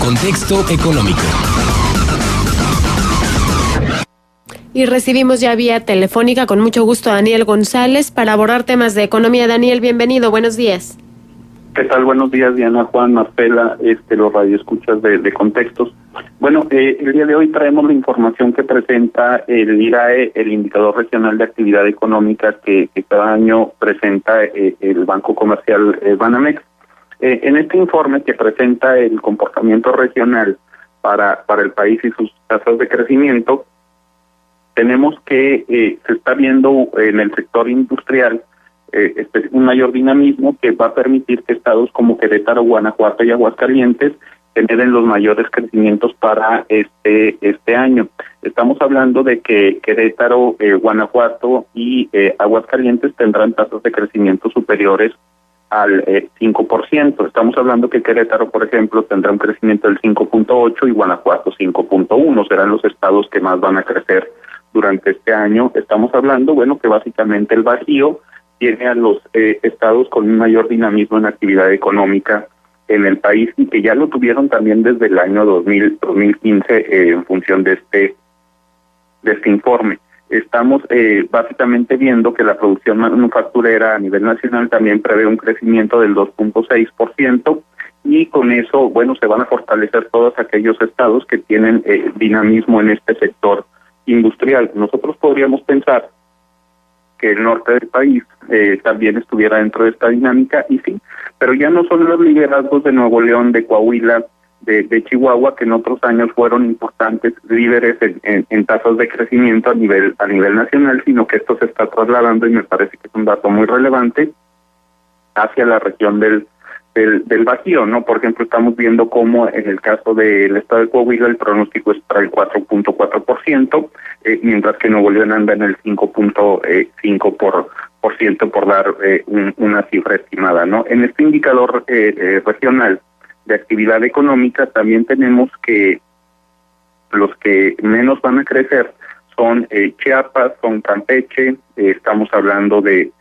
Contexto económico. Y recibimos ya vía telefónica con mucho gusto a Daniel González para abordar temas de economía. Daniel, bienvenido, buenos días. ¿Qué tal? Buenos días, Diana, Juan, Marcela, los radioescuchas de Contextos. Bueno, el día de hoy traemos la información que presenta el IRAE, el Indicador Regional de Actividad Económica que cada año presenta el Banco Comercial Banamex. En este informe que presenta el comportamiento regional para el país y sus tasas de crecimiento, tenemos que se está viendo en el sector industrial un mayor dinamismo que va a permitir que estados como Querétaro, Guanajuato y Aguascalientes generen los mayores crecimientos para este año. Estamos hablando de que Querétaro, Guanajuato y Aguascalientes tendrán tasas de crecimiento superiores al 5%. Estamos hablando que Querétaro, por ejemplo, tendrá un crecimiento del 5.8 y Guanajuato 5.1. Serán los estados que más van a crecer durante este año. Estamos hablando, que básicamente el Bajío tiene a los estados con un mayor dinamismo en actividad económica en el país y que ya lo tuvieron también desde el año 2015 en función de este informe. Estamos básicamente viendo que la producción manufacturera a nivel nacional también prevé un crecimiento del 2.6% y con eso, se van a fortalecer todos aquellos estados que tienen dinamismo en este sector industrial. Nosotros podríamos pensar que el norte del país también estuviera dentro de esta dinámica, y sí, pero ya no son los liderazgos de Nuevo León, de Coahuila, de Chihuahua, que en otros años fueron importantes líderes en tasas de crecimiento a nivel nacional, sino que esto se está trasladando, y me parece que es un dato muy relevante, hacia la región del Bajío, ¿no? Por ejemplo, estamos viendo cómo en el caso del estado de Coahuila el pronóstico es para el 4.4%, mientras que Nuevo León anda en el 5.5%, por dar una cifra estimada, ¿no? En este indicador regional de actividad económica también tenemos que los que menos van a crecer son Chiapas, son Campeche, estamos hablando de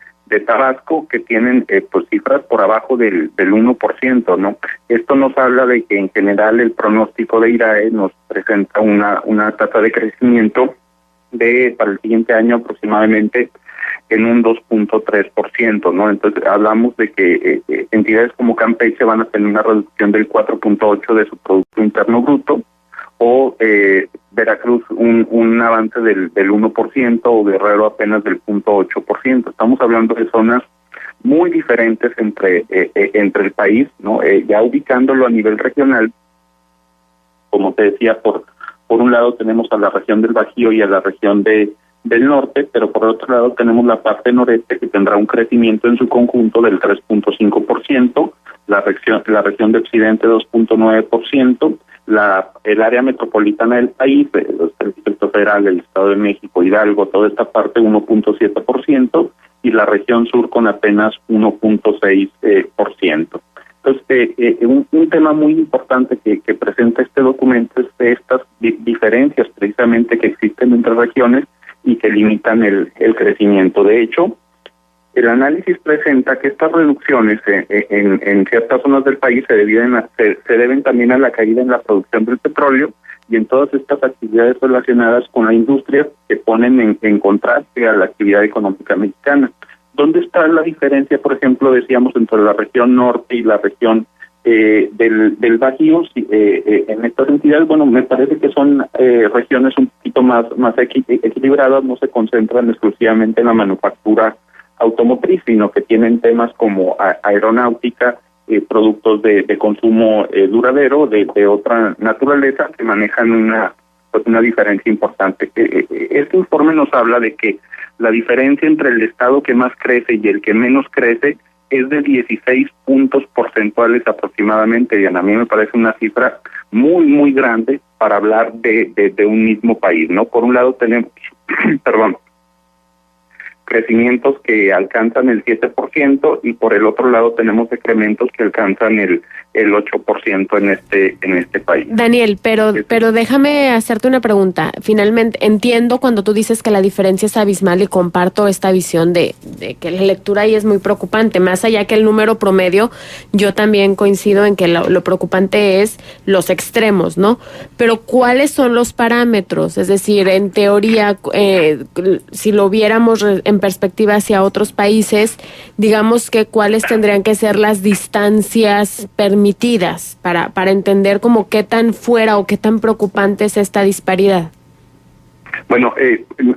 Tabasco, que tienen cifras por abajo del 1%, ¿no? Esto nos habla de que en general el pronóstico de IRAE nos presenta una tasa de crecimiento para el siguiente año aproximadamente en un 2.3%, ¿no? Entonces hablamos de que entidades como Campeche van a tener una reducción del 4.8% de su Producto Interno Bruto, o Veracruz un avance del 1%, o Guerrero apenas del 0.8%. Estamos hablando de zonas muy diferentes entre el país, ¿no? Ya ubicándolo a nivel regional, como te decía, por un lado tenemos a la región del Bajío y a la región del norte, pero por otro lado tenemos la parte noreste, que tendrá un crecimiento en su conjunto del 3.5%, la región de Occidente 2.9%, el área metropolitana del país, el Distrito Federal, el Estado de México, Hidalgo, toda esta parte 1.7%, y la región sur con apenas 1.6%. Entonces, un tema muy importante que presenta este documento es de estas diferencias precisamente que existen entre regiones y que limitan el crecimiento. De hecho, el análisis presenta que estas reducciones en ciertas zonas del país se deben también a la caída en la producción del petróleo y en todas estas actividades relacionadas con la industria que ponen en contraste a la actividad económica mexicana. ¿Dónde está la diferencia, por ejemplo, decíamos, entre la región norte y la región del Bajío? En estas entidades, me parece que son regiones un poquito más equilibradas, no se concentran exclusivamente en la manufactura automotriz, sino que tienen temas como aeronáutica, productos de consumo duradero de otra naturaleza, que manejan una diferencia importante. Este informe nos habla de que la diferencia entre el estado que más crece y el que menos crece es de 16 puntos porcentuales aproximadamente, y a mí me parece una cifra muy, muy grande para hablar de un mismo país, ¿no? Por un lado tenemos, crecimientos que alcanzan el 7%, y por el otro lado tenemos decrementos que alcanzan el el 8% en este país. Daniel, pero déjame hacerte una pregunta. Finalmente, entiendo cuando tú dices que la diferencia es abismal y comparto esta visión de que la lectura ahí es muy preocupante. Más allá que el número promedio, yo también coincido en que lo preocupante es los extremos, ¿no? Pero ¿cuáles son los parámetros? Es decir, en teoría, si lo viéramos en perspectiva hacia otros países, digamos que cuáles tendrían que ser las distancias permitidas para entender como qué tan fuera o qué tan preocupante es esta disparidad. Bueno,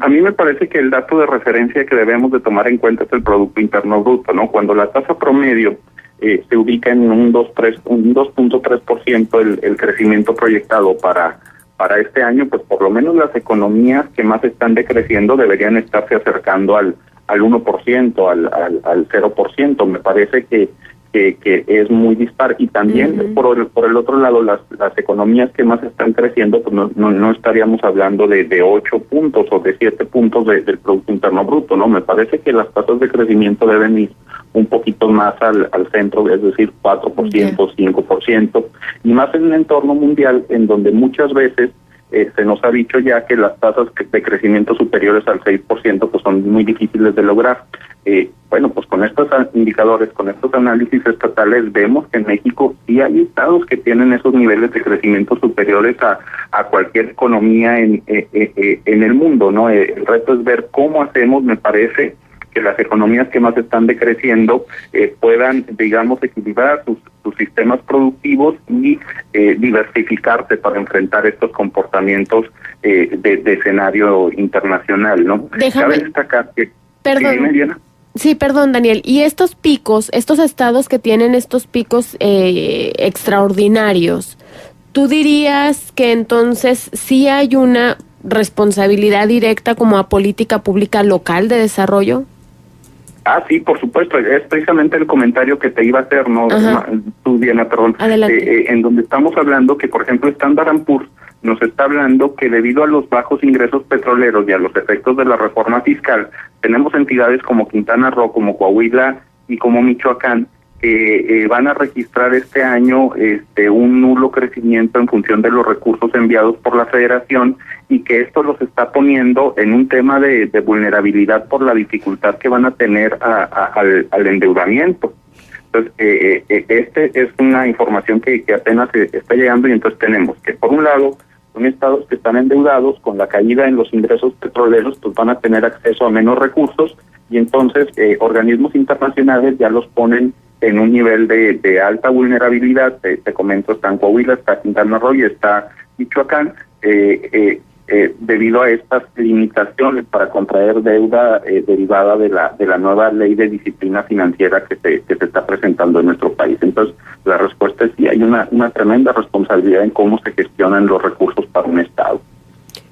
a mí me parece que el dato de referencia que debemos de tomar en cuenta es el Producto Interno Bruto, ¿no? Cuando la tasa promedio se ubica en un 2.3% el crecimiento proyectado para este año, pues por lo menos las economías que más están decreciendo deberían estarse acercando al 1%, al 0%. Me parece que es muy dispar, y también por el otro lado las economías que más están creciendo, pues no estaríamos hablando de 8 puntos o de 7 puntos del Producto Interno Bruto, ¿no? Me parece que las tasas de crecimiento deben ir un poquito más al centro, es decir, 4%, 5%, y más en un entorno mundial en donde muchas veces se nos ha dicho ya que las tasas de crecimiento superiores al 6% pues son muy difíciles de lograr. Bueno, pues con estos indicadores, con estos análisis estatales, vemos que en México sí hay estados que tienen esos niveles de crecimiento superiores a cualquier economía en el mundo, ¿no? El reto es ver cómo hacemos, me parece, que las economías que más están decreciendo puedan, digamos, equilibrar sus sistemas productivos y diversificarse para enfrentar estos comportamientos de escenario internacional, ¿no? Cabe destacar que... Perdón. Sí, perdón, Daniel. Y estos picos, estos estados que tienen estos picos extraordinarios, ¿tú dirías que entonces sí hay una responsabilidad directa como a política pública local de desarrollo? Sí, por supuesto. Es precisamente el comentario que te iba a hacer, ¿no? Tú, Diana, perdón. Adelante. En donde estamos hablando que, por ejemplo, Standard & Poor's nos está hablando que debido a los bajos ingresos petroleros y a los efectos de la reforma fiscal, tenemos entidades como Quintana Roo, como Coahuila y como Michoacán, que van a registrar este año un nulo crecimiento en función de los recursos enviados por la Federación, y que esto los está poniendo en un tema de vulnerabilidad por la dificultad que van a tener al endeudamiento. Entonces, es una información que apenas está llegando, y entonces tenemos que, por un lado, son estados que están endeudados, con la caída en los ingresos petroleros, pues van a tener acceso a menos recursos, y entonces organismos internacionales ya los ponen en un nivel de alta vulnerabilidad. Te comento, está en Coahuila, está Quintana Roo y está Michoacán, debido a estas limitaciones para contraer deuda derivada de la nueva ley de disciplina financiera que se está presentando en nuestro país. Entonces, la respuesta es sí, hay una tremenda responsabilidad en cómo se gestionan los recursos para un Estado.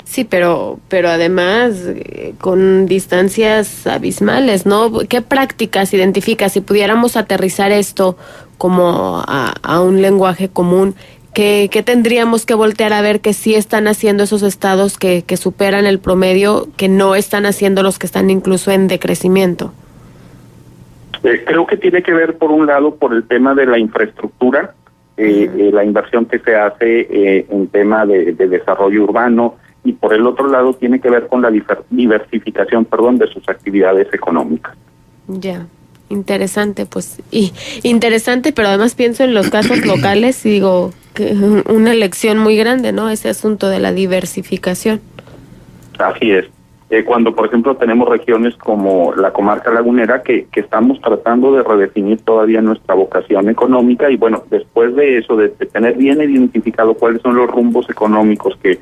Sí, pero además con distancias abismales, ¿no? ¿Qué prácticas identificas? Si pudiéramos aterrizar esto como a un lenguaje común, ¿qué tendríamos que voltear a ver que sí están haciendo esos estados que superan el promedio, que no están haciendo los que están incluso en decrecimiento? Creo que tiene que ver, por un lado, por el tema de la infraestructura, la inversión que se hace en tema de desarrollo urbano, y por el otro lado tiene que ver con la diversificación, de sus actividades económicas. Ya, interesante, pues, y interesante, pero además pienso en los casos locales y digo que una lección muy grande, ¿no? Ese asunto de la diversificación. Así es. Cuando, por ejemplo, tenemos regiones como la comarca lagunera que estamos tratando de redefinir todavía nuestra vocación económica, y bueno, después de eso, de tener bien identificado cuáles son los rumbos económicos que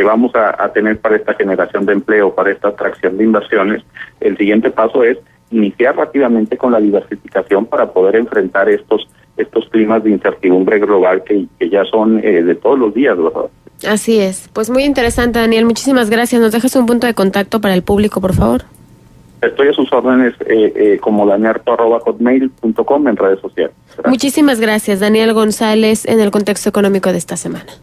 vamos a tener para esta generación de empleo, para esta atracción de inversiones, el siguiente paso es iniciar rápidamente con la diversificación para poder enfrentar estos climas de incertidumbre global que ya son de todos los días, ¿verdad? Así es. Pues muy interesante, Daniel. Muchísimas gracias. ¿Nos dejas un punto de contacto para el público, por favor? Estoy a sus órdenes como daniarto@hotmail.com en redes sociales. Gracias. Muchísimas gracias, Daniel González, en el contexto económico de esta semana.